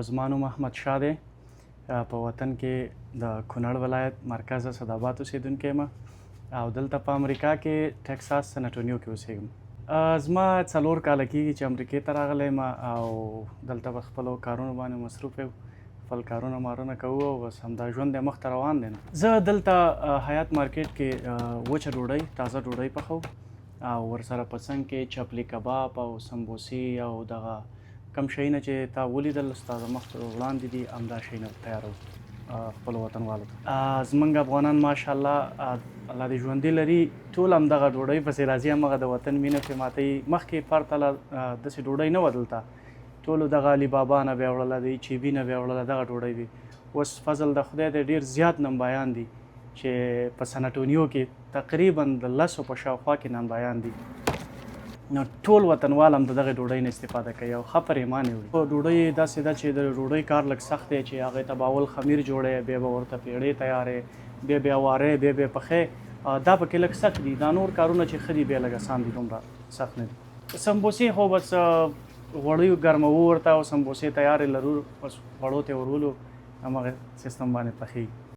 زما نوم احمد شاه دی. په وطن کې د کونړ ولایت مرکز اسداباد اوسېدونکی یم او دلته په امریکا کې ټکساس سن انټونیو کې اوسېږم. زما 4 کاله کېږي چې امریکې ته راغلی یم او دلته په خپلو کارونو باندې مصروف یم. خپل کارونه مارونه کوو او بس همدا ژوند دی مخته روان دی. زه دلته حیات مارکیټ کې وچه ډوډۍ تازه ډوډۍ پخوم او ورسره په څنګ کې چپلی کباب او سمبوسې او دغه کم شیونه چې تا ولیدل ستاسو مخ ته وړاندې دي همدا شیونه تیاروو خپلو وطنوالو ته. زموږ افغانان ماشاءالله الله دې ژوندي لري ټول همدغه ډوډۍ پسې راځي، همغه د وطن مینه پرې ماتوي. مخکې پرتله داسې ډوډۍ نه وه دلته، ټولو دغه علي بابا نه بیا وړله، د چیبي نه بیا وړله، دغه ډوډۍ وي. اوس فضل د خدای دی ډېر زیات نمبایان دي چې په سن انټونیو کې تقریبا د 10 په شاوخوا کې نمبایان دي. نو ټول وطنوال هم د دغه ډوډۍ نه استفاده کوي او ښه پرېمانې وړي. ډوډۍ داسې ده چې د ډوډۍ کار لږ سخت دی چې هغې ته به اول خمیر جوړی، بیا به ورته پیړې تیارې، بیا وارې، بیا پخې. دا پکې لږ سخت دي. دا نور کارونه چې ښه دي بیا لږ اسان دي، دومره سخت نه دي. سمبوسې خو بس غوړیو ګرموو ورته او سمبوسې تیارې لرو، بس غوړو ته ورولو همغه سیستم باندې پخېږي.